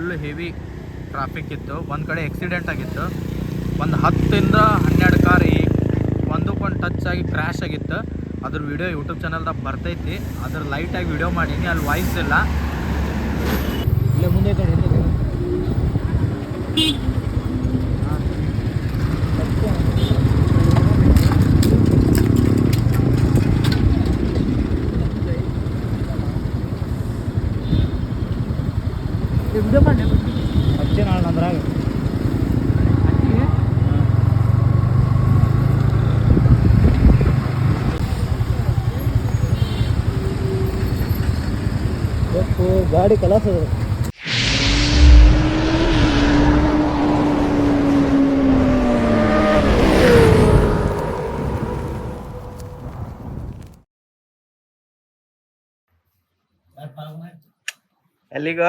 Full heavy traffic ಇತ್ತು. ಒಂದು ಕಡೆ ಆಕ್ಸಿಡೆಂಟ್ ಆಗಿತ್ತು. ಒಂದು 10ರಿಂದ 12 ಕಾರ್ ಒಂದಕ್ಕೊಂದು ಟಚ್ ಆಗಿ ಕ್ರ್ಯಾಶ್ ಆಗಿತ್ತು. ಅದ್ರ ವಿಡಿಯೋ ಯೂಟ್ಯೂಬ್ ಚಾನಲ್ದಾಗ ಬರ್ತೈತಿ. ಅದ್ರ ಲೈಟಾಗಿ ವಿಡಿಯೋ ಮಾಡೀನಿ. ಅಲ್ಲಿ ವಾಯ್ಸ್ ಇಲ್ಲ. ಇಲ್ಲೇ ಮುಂದೆ ವಿಡಿಯೋ ಮಾಡಿ ಹಚ್ಚಿ ನಾಳೆ ನಂದ್ರಾಗ ಗಾಡಿ ಕಲಾಸ ಅದ. ಎಲ್ಲಿಗ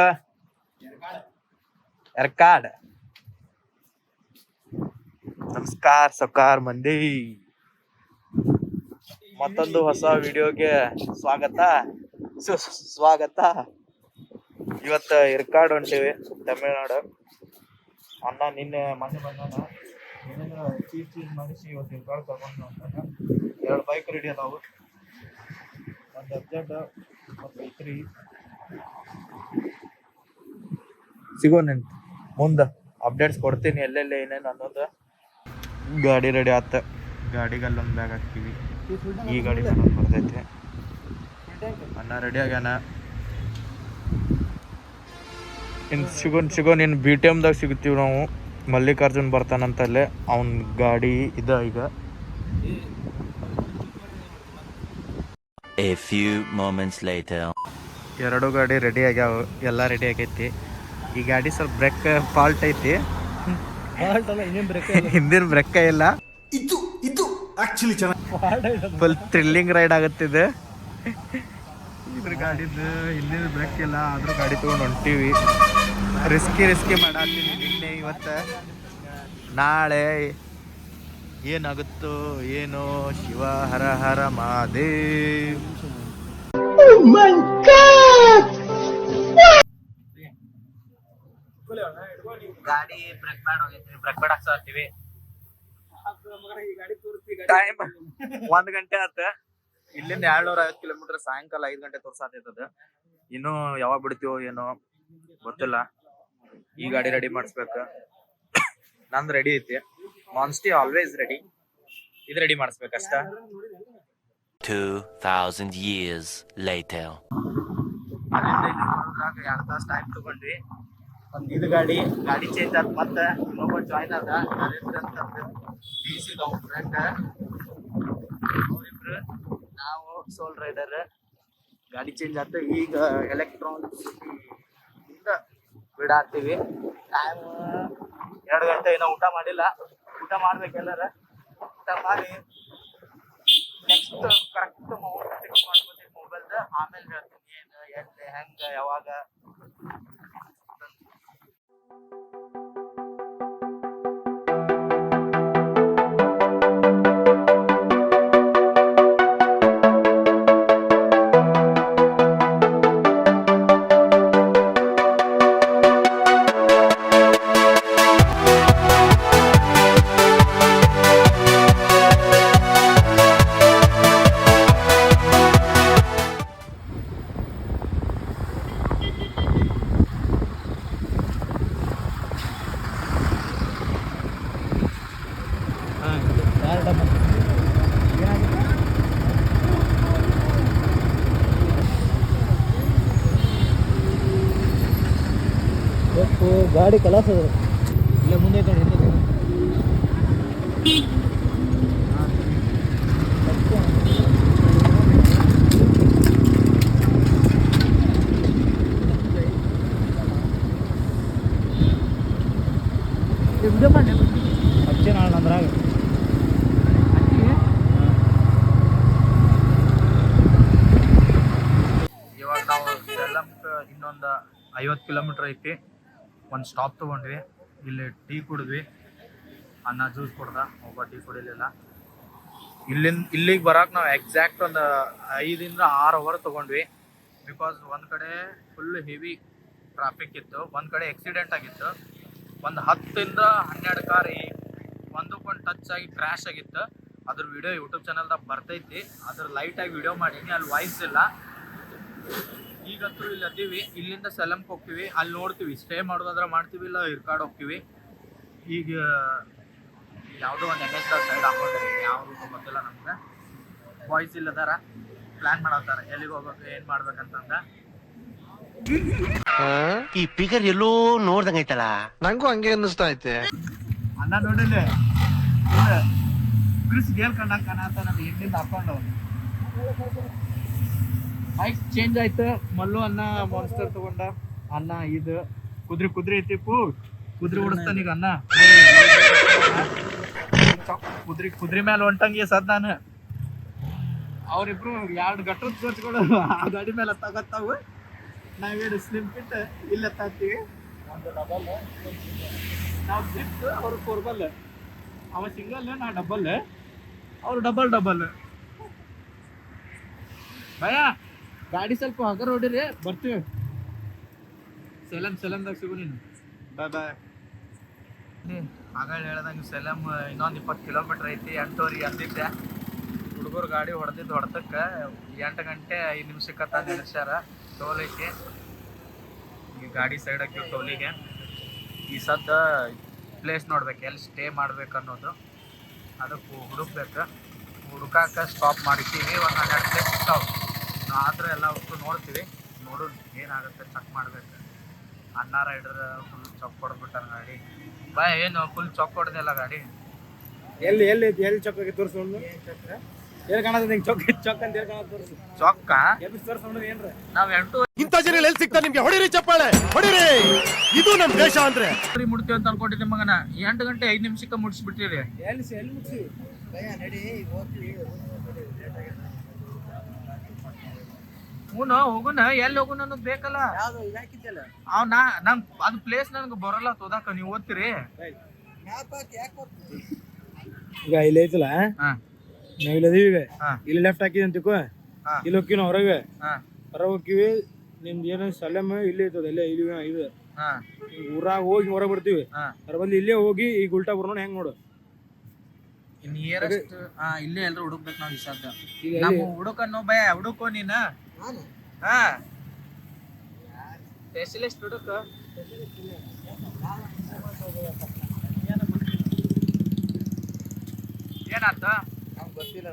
ಎರ್ಕಾಡ್. ನಮಸ್ಕಾರ ಸೌಕಾರ ಮಂದಿ, ಮತ್ತೊಂದು ಹೊಸ ವಿಡಿಯೋಗೆ ಸ್ವಾಗತ. ಇವತ್ತು ಎರ್ಕಾಡ್ ಹೊಂಟೇವಿ, ತಮಿಳ್ನಾಡು. ಅಣ್ಣ ನಿನ್ನೆ ಮೊನ್ನೆ ಬಂದಾನ. ಏನೇನು ಚೀಸ್ ಮಾಡಿಸಿ ಇವತ್ತು ಎರ್ಕಾಡ್ ತಗೊಂಡು ಅಂತಾನ. 2 ಬೈಕ್ ರೆಡಿ ಅದಾವು, ಒಂದು ಅರ್ಜೆಂಟ್ ಮತ್ತು ಐತ್ರಿ. ಸಿಗೋಣ ಮುಂದೆ, ಅಪ್ಡೇಟ್ಸ್ ಕೊಡ್ತೀನಿ ಎಲ್ಲೆಲ್ಲಿ ಏನೇನು ಅನ್ನೋದು. ಗಾಡಿ ರೆಡಿ ಆತ. ಗಾಡಿಗೆ ಅಲ್ಲೊಂದು ಬ್ಯಾಗ್ ಹಾಕ್ತೀವಿ. ಈ ಗಾಡಿ ಒಂದು ಬರ್ತೈತೆ. ಅಣ್ಣ ರೆಡಿ ಆಗ್ಯಾನ. ಇನ್ನು ಸಿಗೋನ್ ಇನ್ನು BTM ದಾಗ ಸಿಗ್ತೀವಿ ನಾವು. ಮಲ್ಲಿಕಾರ್ಜುನ್ ಬರ್ತಾನಂತಲ್ಲೇ, ಅವನ ಗಾಡಿ ಇದೆ ಈಗ. A few moments later. 2 ಗಾಡಿ ರೆಡಿ ಆಗ್ಯಾವ, ಎಲ್ಲ ರೆಡಿ ಆಗೈತಿ. ಈ ಗಾಡಿ ಸ್ವಲ್ಪ ಬ್ರೇಕ್ ಫಾಲ್ಟ್ ಐತಿ. ಹಿಂದಿನ ಬ್ರೇಕ್ ಇಲ್ಲ. ಇದು ಆಕ್ಚುಲಿ ಚೆನ್ನಾಗಿ ಫುಲ್ ಥ್ರಿಲ್ಲಿಂಗ್ ರೈಡ್ ಆಗುತ್ತಿದೆ. ಇದ್ರ ಗಾಡಿದು ಹಿಂದಿನ ಬ್ರೇಕ್ ಇಲ್ಲ, ಆದ್ರೂ ಗಾಡಿ ತಗೊಂಡು ಹೊಂಟೀವಿ. ರಿಸ್ಕಿ ಮಾಡಾತೀನಿ. ನಿನ್ನೆ ಇವತ್ತು ನಾಳೆ ಏನಾಗುತ್ತೋ ಏನೋ. ಶಿವ ಹರ ಹರ ಮಹಾದೇವ್. ಗಾಡಿ ಬ್ರೇಕ್ ಪ್ಯಾಡ್ ಹೋಗೈತಿ, ಬ್ರೇಕ್ ಪ್ಯಾಡ್ ಹಾಕ್ಸಾತೀವಿ. ಟೈಮ್ 1 ಗಂಟೆ ಆತ. ಇಲ್ಲಿಂದ 250 ಕಿಲೋಮೀಟರ್. ಸಾಯಂಕಾಲ 5 ಗಂಟೆ ತೋರ್ಸಾತೈತದ. ಇನ್ನು ಯಾವಾಗ ಬಿಡ್ತೀವೋ ಏನೋ ಗೊತ್ತಿಲ್ಲ. ಈ ಗಾಡಿ ರೆಡಿ ಮಾಡಿಸ್ಬೇಕು. ನಂದು ರೆಡಿ ಐತಿ. ಮಾನ್ಸ್ಟಿ ಆಲ್ವೇಸ್ ರೆಡಿ. ಇದು ರೆಡಿ ಮಾಡಿಸ್ಬೇಕಷ್ಟ. 2000 years later. ಅಲ್ಲಿಂದ ಇಲ್ಲಿ ಬರೋದ್ರಾಗ 2 ತಾಸು ಟೈಮ್ ತಗೊಂಡ್ವಿ. ಒಂದು ಇದು ಗಾಡಿ ಚೇಂಜ್ ಆದ. ಮತ್ತೆ ಇನ್ನೊಬ್ಬ ಜಾಯ್ನ್ ಆದ, ನರೇಂದ್ರ ಅಂತಂದು. DC ಅವ್ರ ಫ್ರೆಂಡ್. ಅವರಿಬ್ರು, ನಾವು ಸೋಲ್ ರೈಡರ್. ಗಾಡಿ ಚೇಂಜ್ ಆಯ್ತು. ಈಗ ಎಲೆಕ್ಟ್ರಾನಿಕ್ಸ್ ಇಂದ ಬಿಡಾಕ್ತೀವಿ. ಟೈಮ್ 2 ಗಂಟೆ. ಏನೋ ಊಟ ಮಾಡಿಲ್ಲ. ಊಟ ಮಾಡ್ಬೇಕೆಲ್ಲರ. ಊಟ ಮಾಡಿ ನೆಕ್ಸ್ಟ್ ಕರೆಕ್ಟ್ ಫಿಕ್ಸ್ ಮಾಡ್ಕೊತೀವಿ ಮೊಬೈಲ್ದು. ಆಮೇಲೆ ಹೇಳ್ತೀನಿ ಏನು ಎಲ್ಲಿ ಹೆಂಗೆ ಯಾವಾಗ. ಗಾಡಿ ಕಲಾಸ ಅದ. ಇಲ್ಲೇ ಮುಂದೆ ವಿಡಿಯೋ ಮಾಡಿ ಹಚ್ಚಿ ನಾಳೆ ನಂದ್ರಾಗ ಇವಾಗ ನಾವು ಸೇಲಂಗೆ ಇನ್ನೊಂದು 50 ಕಿಲೋಮೀಟರ್ ಐತಿ. ಒಂದು ಸ್ಟಾಪ್ ತೊಗೊಂಡ್ವಿ. ಇಲ್ಲಿ ಟೀ ಕುಡಿದ್ವಿ. ಅನ್ನ ಜ್ಯೂಸ್ ಕೊಡ್ದ, ಒಬ್ಬ ಟೀ ಕುಡಿಲಿಲ್ಲ. ಇಲ್ಲಿಗೆ ಬರೋಕೆ ನಾವು ಎಕ್ಸಾಕ್ಟ್ ಒಂದು 5 ರಿಂದ 6 ಅವರ್ ತೊಗೊಂಡ್ವಿ. ಬಿಕಾಸ್ ಒಂದು ಕಡೆ ಫುಲ್ ಹೆವಿ ಟ್ರಾಫಿಕ್ ಇತ್ತು, ಒಂದ್ ಕಡೆ ಆಕ್ಸಿಡೆಂಟ್ ಆಗಿತ್ತು, ಒಂದು 10 12 ಕಾರ್ ಒಂದಕ್ಕೊಂದು ಟಚ್ ಆಗಿ ಕ್ರ್ಯಾಶ್ ಆಗಿತ್ತು. ಅದ್ರ ವಿಡಿಯೋ ಯೂಟ್ಯೂಬ್ ಚಾನಲ್ದಾಗ ಬರ್ತೈತಿ. ಅದ್ರ ಲೈಟಾಗಿ ವಿಡಿಯೋ ಮಾಡೀನಿ, ಅಲ್ಲಿ ವಾಯ್ಸ್ ಇಲ್ಲ. ಈಗಂತೂ ಇಲ್ಲಿ ಅದೀವಿ, ಇಲ್ಲಿಂದ ಸಲಂಕ್ ಹೋಗ್ತೀವಿ, ಅಲ್ಲಿ ನೋಡ್ತೀವಿ ಸ್ಟೇ ಮಾಡೋದಾದ್ರೆ ಮಾಡ್ತೀವಿ, ಇಲ್ಲ ಇರ್ಕಾಡ್ ಹೋಗ್ತೀವಿ. ಈಗ ಯಾವುದೋ ಒಂದು NH ಸೈಡ್ ಹಾಕೊಂಡಿರಿ, ಯಾವ ರೂಟ್ ಗೊತ್ತಿಲ್ಲ ನಮ್ಗೆ. ಬಾಯ್ಸ್ ಇಲ್ಲದಾರ ಪ್ಲಾನ್ ಮಾಡತ್ತಾರ ಎಲ್ಲಿಗೆ ಹೋಗ್ಬೇಕು ಏನ್ ಮಾಡ್ಬೇಕಂತಂದ. ಈ ಪಿಗರ್ ಎಲ್ಲೋ ನೋಡ್ದಂಗೈತಲ್ಲ, ನಂಗೂ ಹಂಗೆ ಅನ್ನಿಸ್ತಾ ಐತೆ. ಅನ್ನ ನೋಡಿಲ್ಲ ಕ್ರಿಸ್ ಗೇಲ್ ಕಂಡಂಗ ಕಾಣತ್ತ ನಮ್ಗೆ ಹಿಂದಿಂದ ಹಾಕೊಂಡು. ಬೈಕ್ ಚೇಂಜ್ ಆಯ್ತು. ಮಲ್ಲು ಅನ್ನ ಮಾನ್ಸ್ಟರ್ ತಗೊಂಡ. ಅನ್ನ ಇದು ಕುದ್ರಿ ಐತಿಪ್ಪು, ಕುದ್ರಿ ಓಡಿಸ್ತಾನೀಗ ಅನ್ನ. ಕುದ್ರಿ ಮೇಲೆ ಹೊಂಟಂಗೆ ಸದ್ ನಾನು. ಅವ್ರಿಬ್ರು 2 ಗಟ್ಟದ ಕೋಚ್ಗಳು ಆ ಗಾಡಿ ಮೇಲೆ ತಗೋತಾವು. ನಾವೇನು ಸ್ಲಿಮ್ ಫಿಟ್ ಇಲ್ಲ ತಾತೀವಿ. ಒಂದು ಡಬಲ್, ನಾವು ಸ್ಲಿಪ್, ಅವ್ರು 4 ಅವ ಸಿಂಗಲ್, ನಾ ಡಬಲ್, ಅವ್ರು ಡಬಲ್. ಭಯ ಗಾಡಿ ಸ್ವಲ್ಪ ಹಗರ್ ಹೊಡಿರಿ, ಬರ್ತೀವಿ. ಸೆಲಮ್ದಾಗ ಸಿಗು ನೀನು. ಬಾಯ್. ಆಗ ಹೇಳ್ದಂಗೆ ಸೆಲಮ್ ಇನ್ನೊಂದು 20 ಕಿಲೋಮೀಟರ್ ಐತಿ. 8 ಅಂದಿದ್ದೆ. ಹುಡುಗರು ಗಾಡಿ ಹೊಡೆತಕ್ಕೆ 8 ಗಂಟೆ 5 ನಿಮಿಷಕ್ಕೆ ತಂದು ನಿಲ್ಲಿಸ್ಯಾರ. ಟೋಲ್ ಐತಿ, ಈ ಗಾಡಿ ಸೈಡ್ ಹಾಕಿ ಟೋಲಿಗೆ. ಈ ಸದ್ದ ಪ್ಲೇಸ್ ನೋಡ್ಬೇಕು, ಎಲ್ಲಿ ಸ್ಟೇ ಮಾಡ್ಬೇಕು ಅನ್ನೋದು, ಅದಕ್ಕೆ ಹುಡುಕಾಕ ಸ್ಟಾಪ್ ಮಾಡಿದ್ದೀವಿ. ಒಂದು 12 ಪ್ಲೇಸ್ ಇರ್ತಾವೆ. ಆದ್ರೆ ಎಲ್ಲ ಹೊತ್ತು ನೋಡ್ತೀವಿ, ನೋಡೋದು ಏನಾಗುತ್ತೆ ಚೆಕ್ ಮಾಡ್ಬೇಕು. ಅನ್ನ ರೈಡರ್ ಫುಲ್ ಚೊಕ್ ಹೊಡೆದ್ಬಿಟ್ಟಾರ ಗಾಡಿ. ಏನು ಫುಲ್ ಚೊಕ್ ಹೊಡೆದಿಲ್ಲ ಗಾಡಿ. ಎಲ್ಲಿ ಚೊಕ್ಕ ತೋರಿಸೋಣ, ಎಲ್ಲಿ ಕಾಣದ ನಿಂಗೆ ಚೊಕ್ಕ ಅಂತ ಹೇಳಿ ಕಾಣೋದು ತೋರಿಸು. ಚೊಕ್ಕ ತೋರಿಸೋಣ ಏನ್ರ. ನಾವ್ 8 ಇಂಥ ಜನ ಎಲ್ಲಿ ಸಿಗ್ತಾರೆ ನಿಮ್ಗೆ? ಹೊಡಿರಿ ಚಪ್ಪಾಳೆ, ಹೊಡಿರಿ. ಇದು ನಮ್ ದೇಶ ಅಂದ್ರೆ. ಮುಡ್ತೀವಿ ಅಂತ ಅನ್ಕೊಂಡಿದ್ದೆ ಮಗನ. 8 ಗಂಟೆ 5 ನಿಮಿಷಕ್ಕೆ ಮುಗಿಸ್ಬಿಟ್ಟಿರಿ. ಎಲ್ಲಿ ಮುಗಿಸಿ ಹೂನು ಹೋಗುನ, ಎಲ್ಲಿ ಹೋಗುನ ಅನ್ನೋದು ಬೇಕಲ್ಲ. ನಂಗ್ ಅದು ಪ್ಲೇಸ್ ನನ್ಗೆ ಬರಲ್ಲ ತೋದಾಕ. ನೀವು ಓದ್ತೀರಿ ಈಗ ಇಲ್ಲಿ ಐತಲ್ಲ, ನಾವ್ ಇಲ್ಲಿ ಅದೀವಿ. ಈಗ ಇಲ್ಲಿ ಲೆಫ್ಟ್ ಹಾಕಿವಿ ಅಂತಿಕೋ, ಇಲ್ಲಿ ಹೋಗ್ತೀವಿ ನಾವು ಹೊರಗೆ ಹೋಗ್ತೀವಿ. ನಿಮ್ದು ಏನೋ ಸಲಮ್ ಇಲ್ಲಿ ಐತದ, ಇಲ್ಲೇ ಇದು ಊರಾಗ ಹೋಗಿ ಹೊರಗೆ ಬರ್ತೀವಿ. ಅದ್ರ ಬದ್ಲು ಇಲ್ಲೇ ಹೋಗಿ ಈಗ ಉಲ್ಟಾ ಬರೋಣ. ಹೆಂಗ್ ನೋಡು, ನಿಯರೆಸ್ಟ್ ಇಲ್ಲೇ ಎಲ್ರು ಹುಡುಕ್ಬೇಕು ನಾವ್. ಈ ಸದ್ದ ನಮ್ಮ ಹುಡುಕನ್ನೋ ಭಯ ಹುಡುಕೋ ನೀನ. ಸ್ಪೆಷಲಿಸ್ಟ್ ಹುಡುಕ. ಏನಾತ ಗೊತ್ತಿಲ್ಲ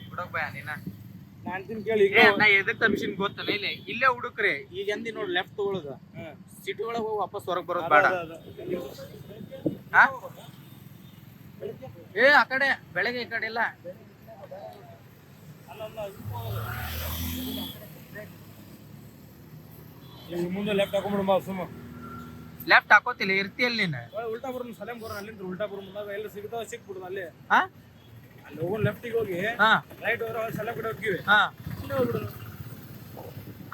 ಹುಡುಕ್ ಭಯ ನೀನ. ನಾನು ಕೇಳಿ ನಾ ಎದಕ್ ತಪ್ಪಿಸಿನ್ ಗೊತ್ತಲ್ಲ. ಇಲ್ಲೇ ಹುಡುಕ್ರಿ. ಈಗ ಎಂದಿ ನೋಡ್ ಲೆಫ್ಟ್ ತಗೊಳದ, ಸಿಟಿ ಒಳಗೆ ಹೋಗಿ ವಾಪಸ್ ಹೊರಗೆ ಬರೋದು ಬೇಡ. ಆ ಕಡೆ ಬೆಳಗ್ಗೆ ಈ ಕಡೆ ಇಲ್ಲ. ಮುಂದೆ ಲೆಫ್ಟ್ ಹಾಕೊಂಡ್ಬಿಡು ಸುಮ್ಮ. ಲೆಫ್ಟ್ ಹಾಕೋತಿಲ್ಲ, ಇರ್ತಿಯಲ್ಲ ನೀನು. ಉಲ್ಟಾ ಬರೋಣ, ಸಲಂ ಬರೋಣ. ಅಲ್ಲಿಂದ ಉಲ್ಟಾ ಬರೋ ಮುಂದಾಗ ಎಲ್ಲ ಸಿಗ್ತಾವ, ಸಿಕ್ಬಿಡುದು ಅಲ್ಲೇ. ಅಲ್ಲಿ ಹೋಗೋಣ, ಲೆಫ್ಟಿಗೆ ಹೋಗಿ ರೈಟ್ ಹೋದ್ರೆ ಸಲಂ ಕಡೆ ಹೋಗ್ತೀವಿ. ಹೋಗ್ಬಿಡೋಣ.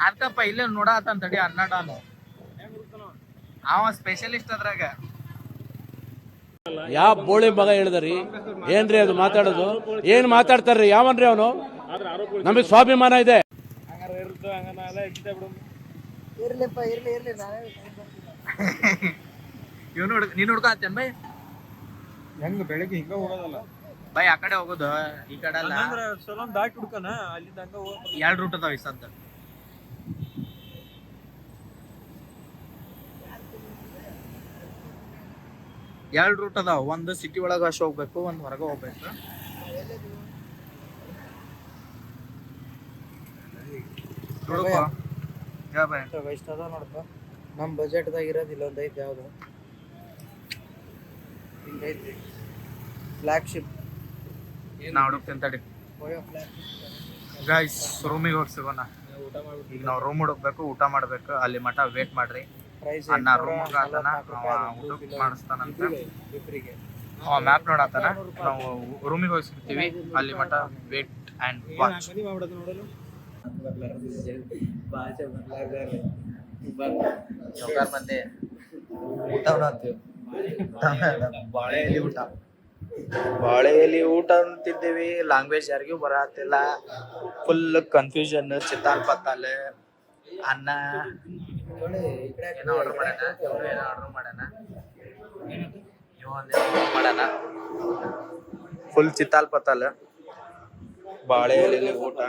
ಅದಕ್ಕಪ್ಪ ಇಲ್ಲೇ ನೋಡಾತನ್ ತಡಿ. ಅನ್ನಡಾನು ಅವ ಸ್ಪೆಷಲಿಸ್ಟ್ ಅದ್ರಾಗ. ಯಾವ ಬೋಳಿ ಮಗ ಹೇಳಿದ್ರಿ? ಏನ್ರಿ ಅದು ಮಾತಾಡೋದು? ಏನ್ ಮಾತಾಡ್ತಾರ್ರಿ? ಯಾವನ್ರಿ ಅವನು? ನಮಗೆ ಸ್ವಾಭಿಮಾನ ಇದೆ. ನೀನ್ ಹುಡ್ಕಾತೇನ್ ಬೈ? ಹೆಂಗ ಬೆಳಗ್ಗೆ ಹಿಂಗ ಹೋಗೋದಲ್ಲ ಬೈ, ಆ ಕಡೆ ಹೋಗೋದು, ಈ ಕಡೆ ಅಲ್ಲ. ಸಲಂ ದಾಟಿ ಹುಡ್ಕನ, ಅಲ್ಲಿಂದ ಹಂಗ 2 ರೂಟ್ ಅದಾವ ಈ ಸದ್ದ. ಎರಡು ರೂಟ್ ಅದಾವ. ಒಂದು ಸಿಟಿ ಒಳಗ ಅಷ್ಟು ಹೋಗ್ಬೇಕು, ಒಂದು ಹೊರಗೆ ಹೋಗ್ಬೇಕು. ಇಷ್ಟ ಅದ ನೋಡಪ್ಪ. ನಮ್ ಬಜೆಟ್ದಾಗ ಇರೋದಿಲ್ಲ. ಒಂದ್ ಐತಿ, ಯಾವ್ದು ಹಿಂಗೈತಿ, ಫ್ಲಾಗ್ಶಿಪ್. ನಾ ಹುಡುಕ್ತೀನಿ ತಡಿ ಗೈಸ್. ರೂಮಿಗೆ ಹೋಗಿ ಸಿಗೋಣ. ಈಗ ನಾವು ರೂಮ್ ಹುಡುಕ್ಬೇಕು, ಊಟ ಮಾಡ್ಬೇಕು. ಅಲ್ಲಿ ಮಠ ವೇಟ್ ಮಾಡ್ರಿ. ಅನ್ನ ರೂಮ್ ಆತನ, ಊಟ ಮಾಡಿಸ್ತಾನಂತ. ಮ್ಯಾಪ್ ನೋಡತ್ತಾನ. ನಾವು ರೂಮಿಗೆ ಹೋಗಿ ಸಿಗ್ತೀವಿ. ಅಲ್ಲಿ ಮಠ ವೇಟ್ ಅಂಡ್ ವಾಚ್. ಮಂದಿ ಊಟ ಬಾಳೆ ಎಲೆ ಊಟ, ಬಾಳೆ ಎಲೆ ಊಟ ಅಂತಿದ್ದೀವಿ. ಲ್ಯಾಂಗ್ವೇಜ್ ಯಾರಿಗೂ ಬರತ್ತಿಲ್ಲ. Full confusion. ಚಿತ್ತಾಲ್ ಪತ್ತಾಲ್ ಅನ್ನ ಏನೋ ಆರ್ಡರ್ ಮಾಡೋಣ ಮಾಡೋಣ ಫುಲ್ ಚಿತ್ತಾಲ್ ಪತ್ತಾಲ್ ಬಾಳೆ ಎಲೆಲಿ ಊಟ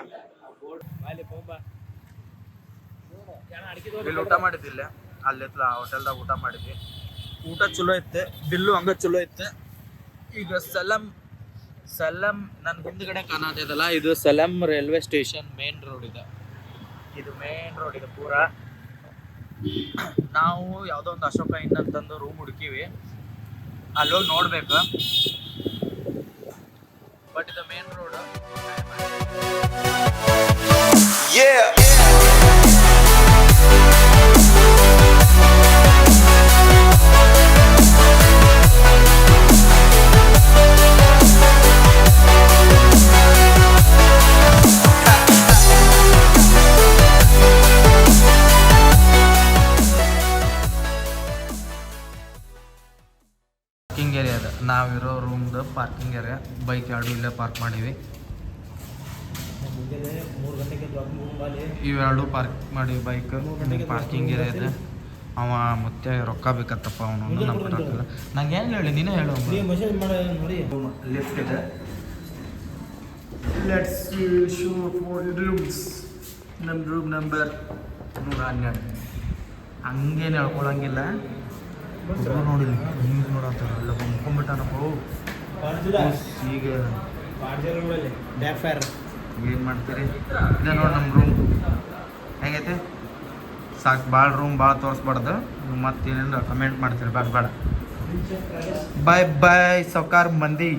ಇಲ್ಲಿ ಊಟ ಮಾಡಿದ್ದಿಲ್ಲ ಅಲ್ಲಿ ಹೋಟೆಲ್ದಾಗ ಊಟ ಮಾಡಿದ್ವಿ ಊಟ ಚಲೋ ಇತ್ತು ಬಿಲ್ಲು ಹಂಗ ಚಲೋ ಇತ್ತು ಈಗ ಸಲಂ ನನ್ನ ಹಿಂದ್ಗಡೆ ಕಾಣೋದಿದಲ್ಲ ಇದು ಸಲಂ ರೈಲ್ವೆ ಸ್ಟೇಷನ್ ಮೇನ್ ರೋಡ್ ಇದು ಮೇನ್ ರೋಡ್ ಇದೆ ಪೂರಾ ನಾವು ಯಾವುದೋ ಒಂದು ಅಶೋಕ ಇನ್ ಅಂತಂದು ರೂಮ್ ಹುಡುಕಿವಿ ಅಲ್ಲೋಗಿ ನೋಡ್ಬೇಕು ಬಟ್ ಇದು ಮೇನ್ ರೋಡ್ ಪಾರ್ಕಿಂಗ್ ಏರಿಯಾ ಅದ ನಾವಿರೋ ರೂಮ್ದು ಪಾರ್ಕಿಂಗ್ ಏರಿಯಾ ಬೈಕ್ ಎರಡು ಇಲ್ಲೇ ಪಾರ್ಕ್ ಮಾಡೀವಿ ಇವೆರಡು ಪಾರ್ಕ್ ಮಾಡೀವಿ ಬೈಕ್ ಪಾರ್ಕಿಂಗ್ ಏರಿಯಾ ಇದೆ ಅವ ಮತ್ತೆ ರೊಕ್ಕ ಬೇಕತ್ತಪ್ಪ ಅವನು ನಮ್ಮ ಹಾಕಲ್ಲ ನಂಗೆ ಏನು ಹೇಳಿ ನೀನೇ ಹೇಳು ಲಿಫ್ಟ್ ಇದೆ ಲೆಟ್ಸ್ ಶೋ ಫಾರ್ ರೂಮ್ಸ್ ನಮ್ಮ ರೂಮ್ ನಂಬರ್ 112 ಹಂಗೇನು ಹೇಳ್ಕೊಳಂಗಿಲ್ಲ ನೋಡಿಲ್ಲ ಹಿಂಗೆ ನೋಡತ್ತಾರ ಎಲ್ಲ ಬಂದ್ಕೊಂಡ್ಬಿಟ್ಟಾನಪ್ಪ ಈಗ ಏನು ಮಾಡ್ತೀರಿ ಇದೆ ನೋಡಿ ನಮ್ಮ ರೂಮ್ ಹೆಂಗೈತೆ ಸಾಕು ಭಾಳ ರೂಮ್ ಭಾಳ ತೋರಿಸ್ಬಾರ್ದು ಮತ್ತೇನೇನು ಕಮೆಂಟ್ ಮಾಡ್ತೀರಿ ಬೇಡ ಬಾಯ್ ಬಾಯ್ ಸೌಕಾರ ಮಂದಿ